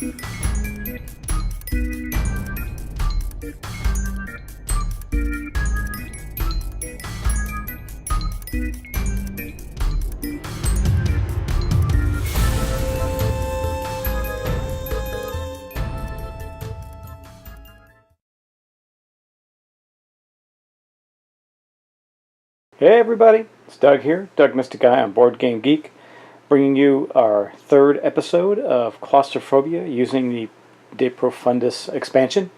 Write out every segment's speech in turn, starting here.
Hey everybody, it's Doug here, Doug Mystic Guy on Board Game Geek, bringing you our third episode of Claustrophobia using the De Profundis expansion.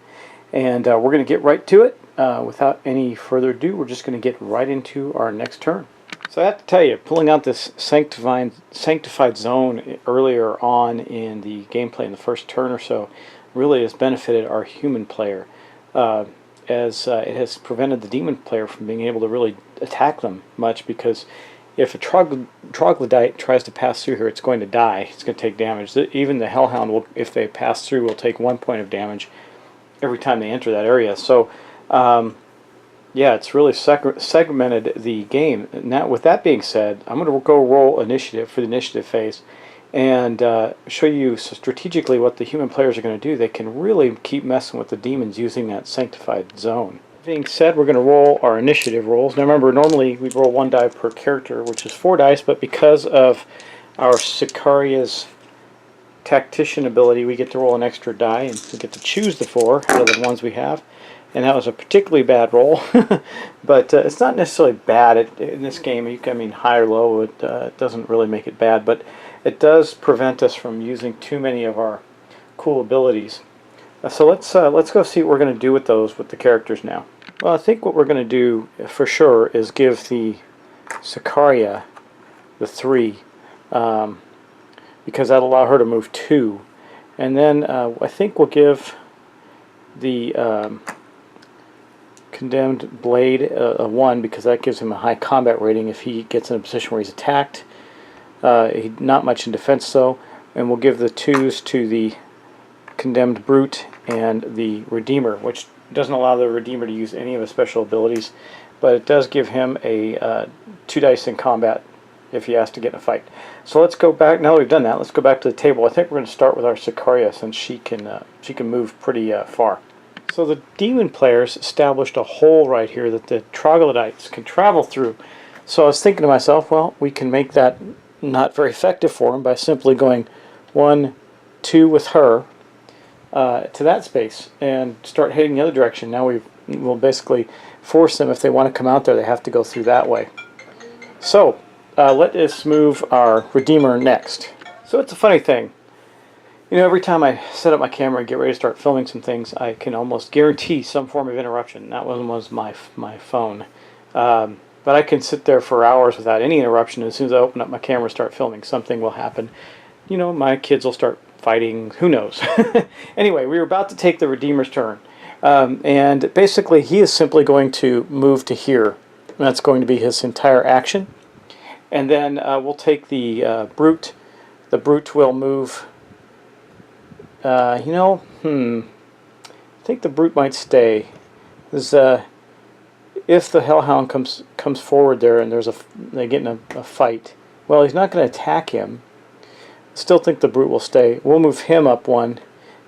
And we're going to get right to it. Without any further ado, we're just going to get right into our next turn. So I have to tell you, pulling out this sanctified zone earlier on in the gameplay in the first turn or so really has benefited our human player. As it has prevented the demon player from being able to really attack them much, because if a troglodyte tries to pass through here, it's going to die. It's going to take damage. Even the hellhound, will, if they pass through, will take 1 point of damage every time they enter that area. So yeah, it's really segmented the game. Now, with that being said, I'm going to go roll initiative for the initiative phase and show you strategically what the human players are going to do. They can really keep messing with the demons using that sanctified zone. That being said, we're going to roll our initiative rolls. Now remember, normally we roll 1 die per character, which is 4 dice, but because of our Sicaria's tactician ability, we get to roll an extra die, and we get to choose the 4 out of the ones we have. And that was a particularly bad roll, but it's not necessarily bad in this game. I mean, high or low, it doesn't really make it bad, but it does prevent us from using too many of our cool abilities. So let's go see what we're going to do with those with the characters now. Well, I think what we're going to do for sure is give the Sicaria the 3, because that'll allow her to move 2, and then I think we'll give the Condemned Blade a 1, because that gives him a high combat rating if he gets in a position where he's attacked. Not much in defense though, and we'll give the 2s to the Condemned Brute and the Redeemer, which doesn't allow the Redeemer to use any of his special abilities, but it does give him a 2 dice in combat if he has to get in a fight. So let's go back. Now that we've done that, let's go back to the table. I think we're going to start with our Sicaria, since she can move pretty far. So the demon players established a hole right here that the troglodytes can travel through. So I was thinking to myself, well, we can make that not very effective for them by simply going 1, 2 with her to that space and start heading the other direction. Now we'll basically force them, if they want to come out there, they have to go through that way. So let us move our Redeemer next. So it's a funny thing. You know, every time I set up my camera and get ready to start filming some things, I can almost guarantee some form of interruption. That one was my phone. But I can sit there for hours without any interruption. As soon as I open up my camera and start filming, something will happen. You know, my kids will start fighting. Who knows? Anyway, we were about to take the Redeemer's turn. And basically, he is simply going to move to here. And that's going to be his entire action. And then we'll take the Brute. The Brute will move... I think the Brute might stay. If the Hellhound comes forward there and they get in a fight, well, he's not going to attack him. Still think the Brute will stay. We'll move him up 1,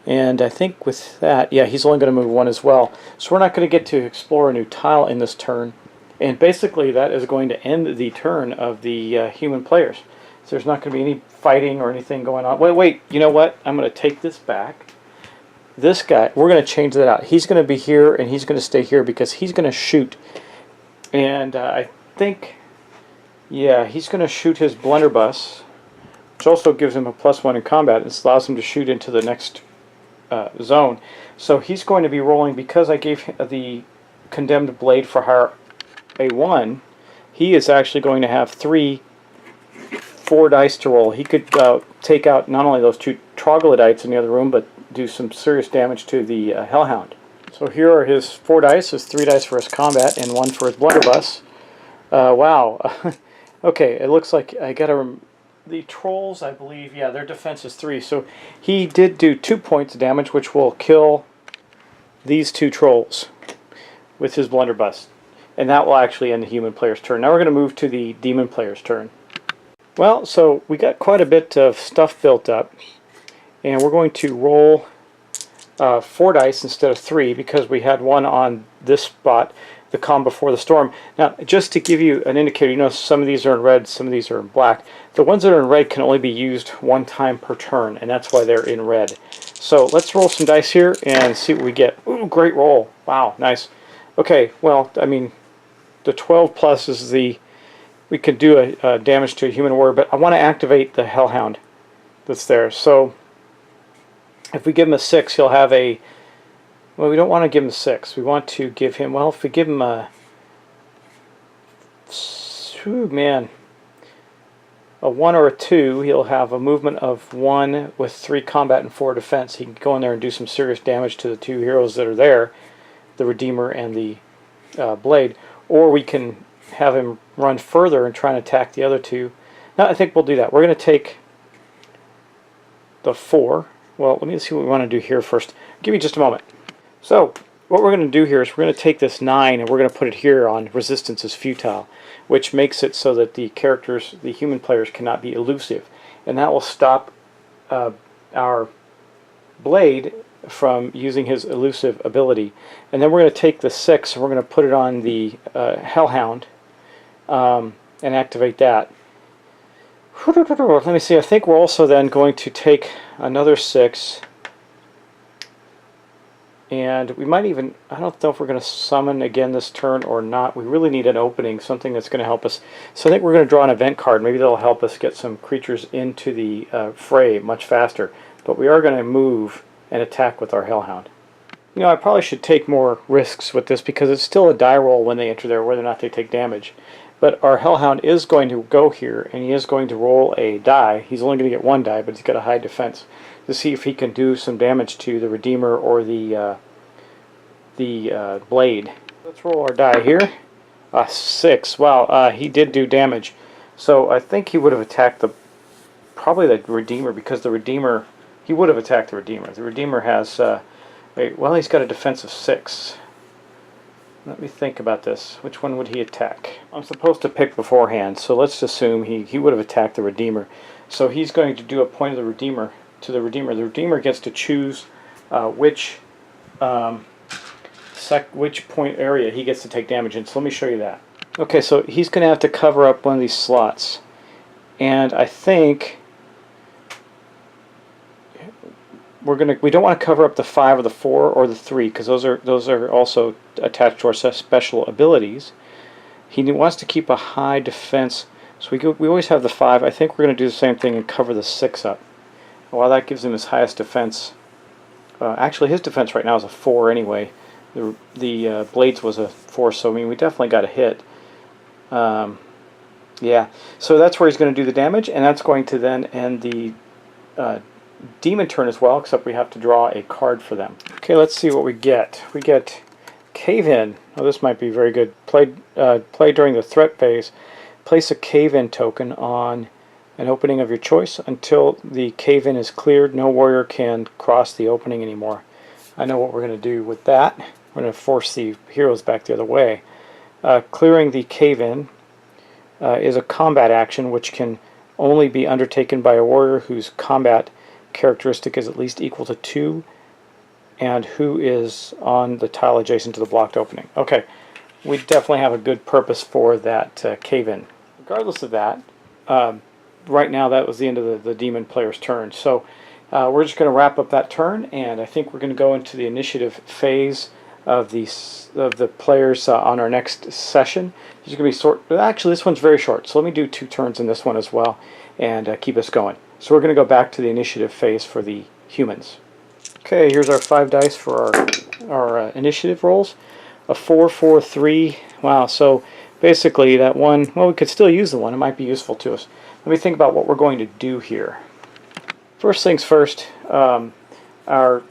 and I think with that, yeah, he's only going to move 1 as well. So we're not going to get to explore a new tile in this turn, and basically that is going to end the turn of the human players. So there's not going to be any fighting or anything going on. Wait, you know what? I'm going to take this back. This guy, we're going to change that out. He's going to be here, and he's going to stay here because he's going to shoot. And I think, yeah, he's going to shoot his blunderbuss, which also gives him a +1 in combat. This allows him to shoot into the next zone. So he's going to be rolling, because I gave him the Condemned Blade for hire a 1, he is actually going to have 4 dice to roll. He could take out not only those 2 troglodytes in the other room, but do some serious damage to the Hellhound. So here are his 4 dice. His 3 dice for his combat and 1 for his blunderbuss. Wow. Okay, it looks like I got to... The trolls, I believe, yeah, their defense is 3. So he did do 2 points of damage, which will kill these 2 trolls with his blunderbuss. And that will actually end the human player's turn. Now we're going to move to the demon player's turn. Well, so we got quite a bit of stuff built up, and we're going to roll 4 dice instead of 3 because we had one on this spot, the calm before the storm. Now, just to give you an indicator, you know some of these are in red, some of these are in black. The ones that are in red can only be used 1 time per turn, and that's why they're in red. So let's roll some dice here and see what we get. Ooh, great roll. Wow, nice. Okay, well, I mean, the 12 plus is the... we could do a damage to a human warrior, but I want to activate the Hellhound that's there. So if we give him a 6, he'll have a... well, we don't want to give him a 6. We want to give him... well, if we give him a... ooh, man... a 1 or a 2, he'll have a movement of 1 with 3 combat and 4 defense. He can go in there and do some serious damage to the 2 heroes that are there, the Redeemer and the Blade. Or we can have him run further and try and attack the other 2. Now, I think we'll do that. We're going to take the 4. Well, let me see what we want to do here first. Give me just a moment. So, what we're going to do here is we're going to take this 9 and we're going to put it here on resistance is futile, which makes it so that the characters, the human players, cannot be elusive. And that will stop our Blade from using his elusive ability. And then we're going to take the 6 and we're going to put it on the Hellhound and activate that. Let me see, I think we're also then going to take another 6 and we might even, I don't know if we're going to summon again this turn or not. We really need an opening, something that's going to help us. So I think we're going to draw an event card. Maybe that'll help us get some creatures into the fray much faster. But we are going to move and attack with our Hellhound. You know, I probably should take more risks with this because it's still a die roll when they enter there, whether or not they take damage. But our Hellhound is going to go here, and he is going to roll a die. He's only going to get 1 die, but he's got a high defense to see if he can do some damage to the Redeemer or the Blade. Let's roll our die here. 6. Wow, he did do damage. So I think he would have attacked probably the Redeemer, because the Redeemer, he would have attacked the Redeemer. The Redeemer has, well, he's got a defense of 6. Let me think about this. Which one would he attack? I'm supposed to pick beforehand, so let's assume he would have attacked the Redeemer. So he's going to do a point of the Redeemer to the Redeemer. The Redeemer gets to choose which point area he gets to take damage in. So let me show you that. Okay, so he's going to have to cover up one of these slots. And I think we don't want to cover up the 5 or the 4 or the 3 because those are also attached to our special abilities. He wants to keep a high defense, so we always have the 5. I think we're going to do the same thing and cover the 6 up. Well, that gives him his highest defense. Actually, his defense right now is a 4 anyway. The Blades was a 4, so I mean we definitely got a hit. Yeah, so that's where he's going to do the damage, and that's going to then end the Demon turn as well, except we have to draw a card for them. Okay, let's see what we get. We get Cave-In. Oh, this might be very good. Play during the threat phase. Place a Cave-In token on an opening of your choice. Until the Cave-In is cleared, no warrior can cross the opening anymore. I know what we're going to do with that. We're going to force the heroes back the other way. Clearing the Cave-In is a combat action which can only be undertaken by a warrior whose combat characteristic is at least equal to 2 and who is on the tile adjacent to the blocked opening. Okay, we definitely have a good purpose for that Cave-In. Regardless of that, right now that was the end of the demon player's turn. So we're just going to wrap up that turn, and I think we're going to go into the initiative phase of the players on our next session. These are going to be actually this one's very short, so let me do 2 turns in this one as well and keep us going. So we're going to go back to the initiative phase for the humans. Okay, here's our 5 dice for our initiative rolls. A 4, 4, 3. Wow, so basically that one, well, we could still use the one. It might be useful to us. Let me think about what we're going to do here. First things first, our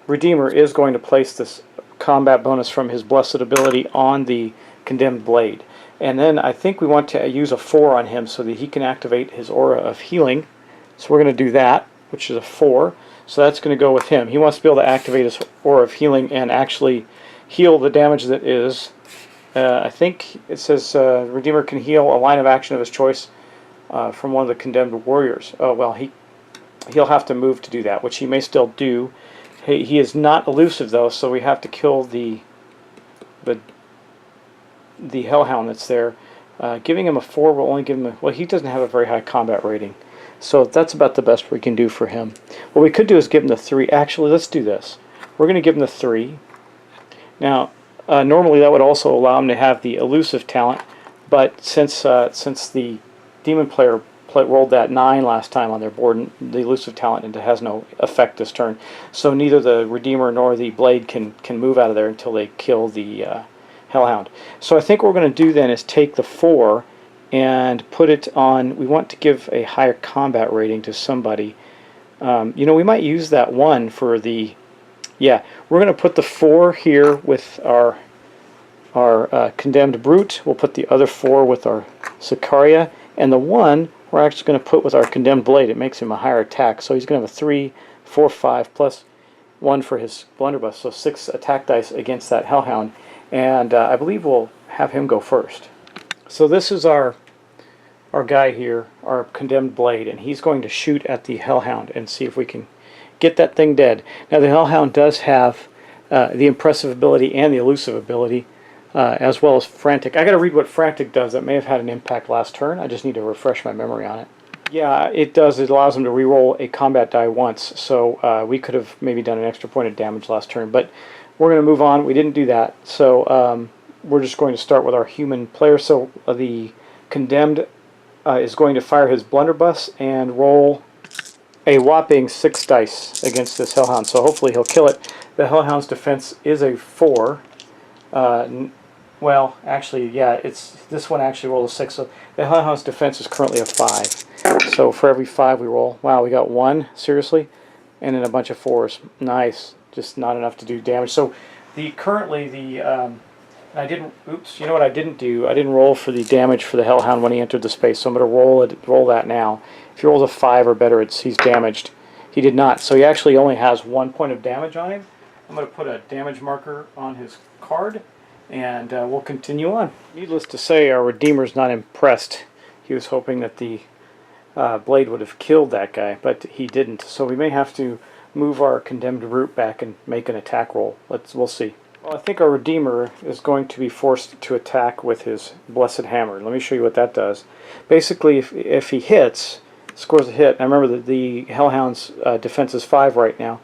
Redeemer is going to place this combat bonus from his blessed ability on the condemned Blade. And then I think we want to use a 4 on him so that he can activate his aura of healing. So we're going to do that, which is a 4. So that's going to go with him. He wants to be able to activate his aura of healing and actually heal the damage that is. I think it says Redeemer can heal a line of action of his choice from one of the condemned warriors. Oh, well, he'll have to move to do that, which he may still do. He is not elusive though, so we have to kill the Hellhound that's there. Giving him a 4 will only give him well, he doesn't have a very high combat rating, so that's about the best we can do for him. What we could do is give him the 3. Actually, let's do this. We're going to give him the 3. Now, normally that would also allow him to have the elusive talent, but since the demon player rolled that 9 last time on their board, and the elusive talent, and it has no effect this turn, so neither the Redeemer nor the Blade can move out of there until they kill the Hellhound. So I think what we're going to do then is take the 4 and put it on. We want to give a higher combat rating to somebody. You know, we might use that 1 for the. Yeah, we're going to put the 4 here with our Condemned Brute. We'll put the other 4 with our Sicaria, and the 1 we're actually going to put with our Condemned Blade. It makes him a higher attack, so he's going to have a 3, 4, 5 plus 1 for his blunderbuss, so 6 attack dice against that Hellhound, and I believe we'll have him go first. So this is our guy here, our Condemned Blade, and he's going to shoot at the Hellhound and see if we can get that thing dead. Now the Hellhound does have the impressive ability and the elusive ability, as well as Frantic. I got to read what Frantic does. That may have had an impact last turn. I just need to refresh my memory on it. Yeah, it does. It allows him to reroll a combat die once, so we could have maybe done an extra point of damage last turn, but we're going to move on. We didn't do that, so we're just going to start with our human player. So the Condemned is going to fire his blunderbuss and roll a whopping 6 dice against this Hellhound, so hopefully he'll kill it. The Hellhound's defense is a 4. Well, actually, yeah, this one actually rolled a 6, so the Hellhound's defense is currently a 5. So for every 5 we roll, wow, we got 1, seriously? And then a bunch of 4s. Nice. Just not enough to do damage. So I didn't, oops, you know what I didn't do? I didn't roll for the damage for the Hellhound when he entered the space, so I'm going to roll that now. If he rolls a 5 or better, he's damaged. He did not, so he actually only has 1 point of damage on him. I'm going to put a damage marker on his card, and we'll continue on. Needless to say, our Redeemer's not impressed. He was hoping that the Blade would have killed that guy, but he didn't. So we may have to move our Condemned Brute back and make an attack roll. We'll see. Well, I think our Redeemer is going to be forced to attack with his Blessed Hammer. Let me show you what that does. Basically, if he hits, scores a hit. I remember that the Hellhound's defense is 5 right now,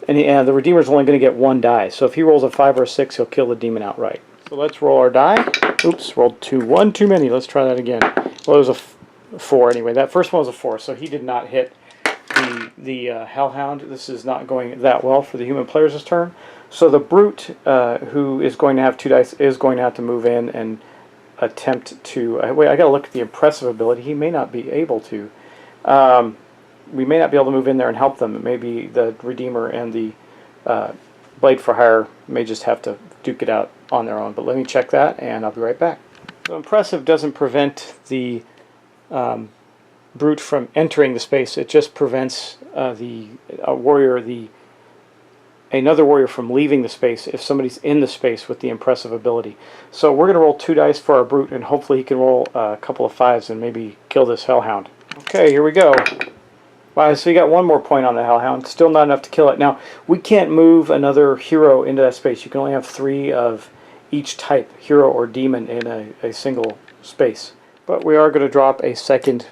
and the Redeemer's only going to get 1 die. So if he rolls a 5 or a 6, he'll kill the demon outright. So let's roll our die. Oops, rolled 2. 1 too many. Let's try that again. Well, it was a 4 anyway. That first one was a 4, so he did not hit the Hellhound. This is not going that well for the human players this turn. So the Brute, who is going to have 2 dice, is going to have to move in and attempt to... wait, I got to look at the impressive ability. He may not be able to. We may not be able to move in there and help them. Maybe the Redeemer and the Blade for Hire may just have to duke it out on their own. But let me check that, and I'll be right back. So impressive doesn't prevent the Brute from entering the space. It just prevents another warrior from leaving the space if somebody's in the space with the impressive ability. So we're going to roll 2 dice for our Brute, and hopefully he can roll a couple of 5s and maybe kill this Hellhound. Okay, here we go. Wow, so you got 1 more point on the Hellhound. Still not enough to kill it. Now, we can't move another hero into that space. You can only have 3 of each type, hero or demon, in a single space. But we are going to drop a 2nd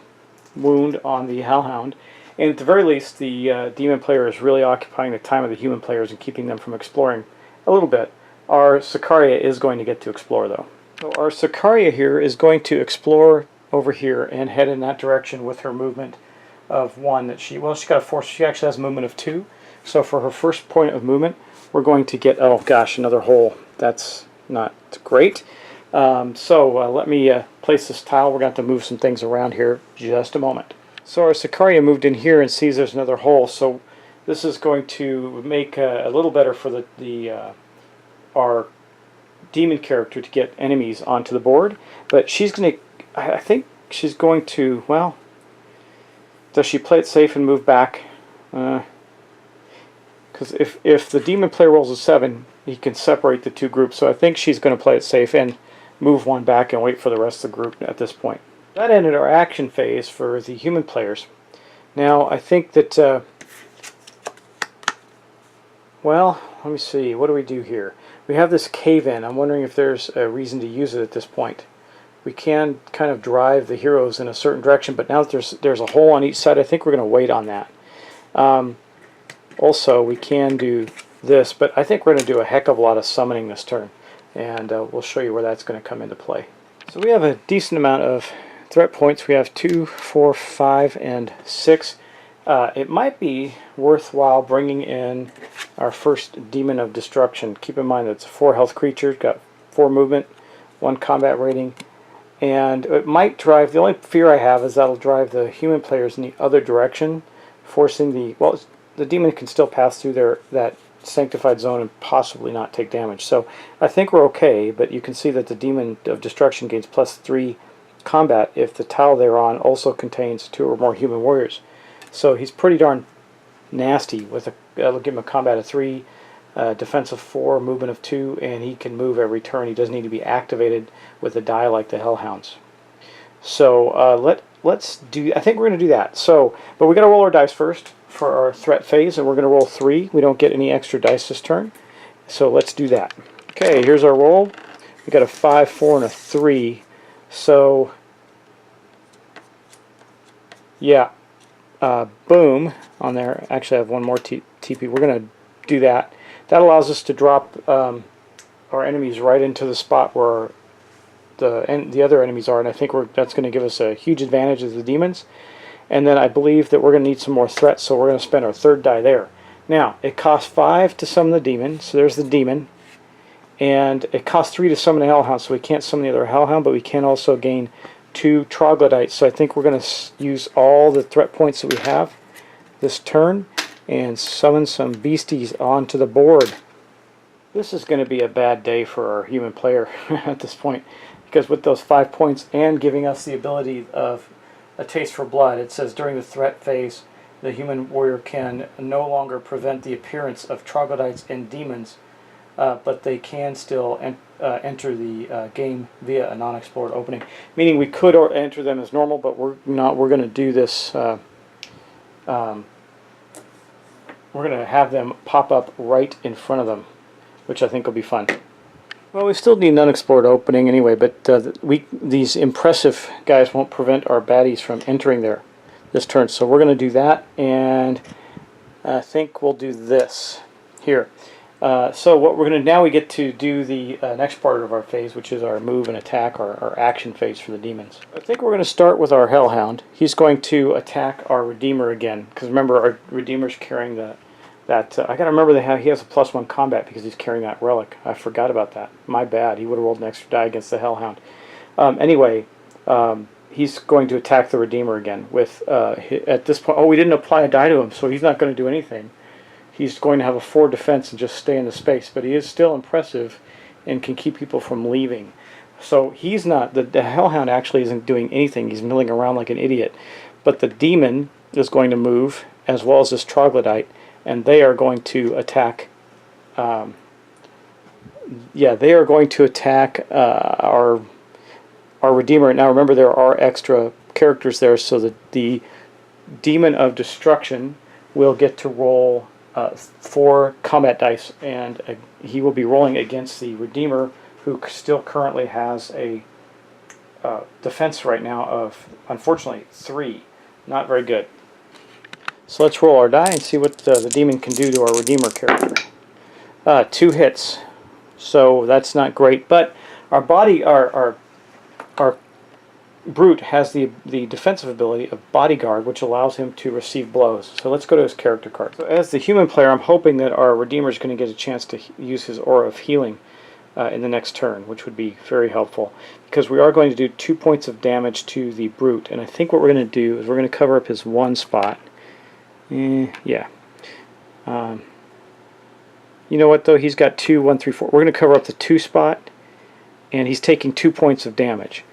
wound on the Hellhound. And at the very least, the demon player is really occupying the time of the human players and keeping them from exploring a little bit. Our Sicaria is going to get to explore, though. So our Sicaria here is going to explore over here and head in that direction with her movement of 1 that she got a 4. She actually has a movement of 2. So for her first point of movement, we're going to get, oh gosh, another hole. That's not great. So let me place this tile. We're going to have to move some things around here just a moment. So our Sicaria moved in here and sees there's another hole. So this is going to make a little better for our demon character to get enemies onto the board. But she's going to, I think she's going to, well, does she play it safe and move back? Because if the demon player rolls a 7, he can separate the 2 groups. So I think she's going to play it safe and move 1 back and wait for the rest of the group at this point. That ended our action phase for the human players. Now I think that, well, let me see, what do we do here? We have this cave-in. I'm wondering if there's a reason to use it at this point. We can kind of drive the heroes in a certain direction, but now that there's a hole on each side, I think we're going to wait on that. Also, we can do this, but I think we're going to do a heck of a lot of summoning this turn, and we'll show you where that's going to come into play. So we have a decent amount of threat points. We have 2, 4, 5, and 6. It might be worthwhile bringing in our first Demon of Destruction. Keep in mind that it's a 4 health creature, got 4 movement, 1 combat rating, and it might drive, the only fear I have is that'll drive the human players in the other direction, forcing the, well, the demon can still pass through that sanctified zone and possibly not take damage. So I think we're okay, but you can see that the Demon of Destruction gains +3 combat if the tile they're on also contains 2 or more human warriors. So he's pretty darn nasty. It'll give him a combat of 3, defense of 4, movement of 2, and he can move every turn. He doesn't need to be activated with a die like the Hellhounds. So let's do. I think we're going to do that. So, but we got to roll our dice first for our threat phase, and we're going to roll 3. We don't get any extra dice this turn, so let's do that. Okay, here's our roll. We got a 5, 4, and a 3. So, yeah. Boom on there. Actually, I have one more TP. We're going to do that. That allows us to drop our enemies right into the spot where the other enemies are, and I think that's going to give us a huge advantage as the demons. And then I believe that we're going to need some more threats, so we're going to spend our 3rd die there. Now, it costs 5 to summon the demon, so there's the demon. And it costs 3 to summon the Hellhound, so we can't summon the other Hellhound, but we can also gain 2 troglodytes. So I think we're going to use all the threat points that we have this turn and summon some beasties onto the board. This is going to be a bad day for our human player at this point, because with those 5 points and giving us the ability of a taste for blood, it says during the threat phase the human warrior can no longer prevent the appearance of troglodytes and demons, but they can still enter the game via a non-explored opening. Meaning we could enter them as normal, but we're not. We're going to do this. We're going to have them pop up right in front of them, which I think will be fun. Well, we still need an unexplored opening anyway, but these impressive guys won't prevent our baddies from entering there this turn. So we're going to do that, and I think we'll do this here. So what we're going to now, we get to do the next part of our phase, which is our move and attack, our action phase for the demons. I think we're going to start with our Hellhound. He's going to attack our Redeemer again, because remember our Redeemer's carrying that. I got to remember that he has a +1 combat because he's carrying that relic. I forgot about that. My bad. He would have rolled an extra die against the Hellhound. Anyway, he's going to attack the Redeemer again with at this point. Oh, we didn't apply a die to him, so he's not going to do anything. He's going to have a 4 defense and just stay in the space, but he is still impressive and can keep people from leaving. So he's not, the Hellhound actually isn't doing anything. He's milling around like an idiot. But the demon is going to move, as well as this troglodyte, and they are going to attack. They are going to attack our Redeemer. Now remember, there are extra characters there, so that the Demon of Destruction will get to roll 4 combat dice, and he will be rolling against the Redeemer, who still currently has a defense right now of, unfortunately, 3. Not very good. So let's roll our die and see what the demon can do to our Redeemer character. 2 hits, so that's not great. But our Brute has the defensive ability of Bodyguard, which allows him to receive blows. So let's go to his character card. So as the human player, I'm hoping that our Redeemer is going to get a chance to use his Aura of Healing in the next turn, which would be very helpful, because we are going to do 2 points of damage to the Brute. And I think what we're going to do is we're going to cover up his 1 spot. Yeah. You know what, though? He's got 2, 1, 3, 4. We're going to cover up the 2 spot, and he's taking 2 points of damage.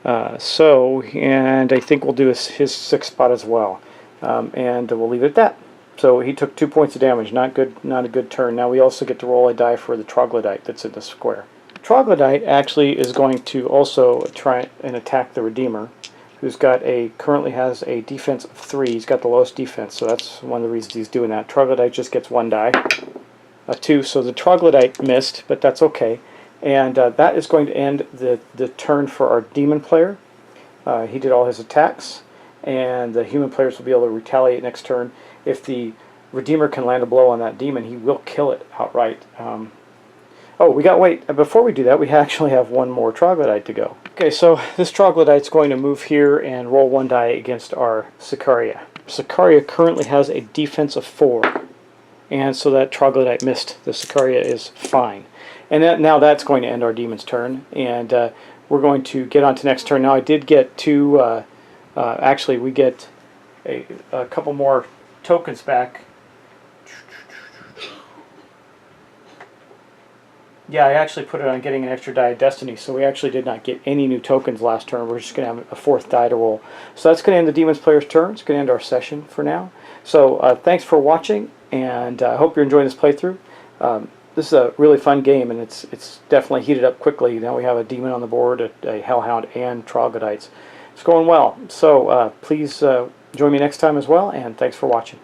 And I think we'll do his 6th spot as well. And we'll leave it at that. So he took 2 points of damage. Not good. Not a good turn. Now we also get to roll a die for the troglodyte that's in the square. The troglodyte actually is going to also try and attack the Redeemer. who's got currently has a defense of 3. He's got the lowest defense, so that's one of the reasons he's doing that. Troglodyte just gets 1 die, a 2, so the Troglodyte missed, but that's okay. And that is going to end the turn for our demon player. He did all his attacks, and the human players will be able to retaliate next turn. If the Redeemer can land a blow on that demon, he will kill it outright. Oh, wait, before we do that, we actually have one more Troglodyte to go. Okay, so this Troglodyte's going to move here and roll 1 die against our Sicaria. Sicaria currently has a defense of 4, and so that Troglodyte missed. The Sicaria is fine. And now that's going to end our demon's turn, and we're going to get on to next turn. Now I did get 2, actually we get a couple more tokens back. Yeah, I actually put it on getting an extra die of destiny, so we actually did not get any new tokens last turn. We're just going to have a 4th die to roll. So that's going to end the demon's player's turn. It's going to end our session for now. So thanks for watching, and I hope you're enjoying this playthrough. This is a really fun game, and it's definitely heated up quickly. Now we have a demon on the board, a hellhound, and troglodytes. It's going well. So please join me next time as well, and thanks for watching.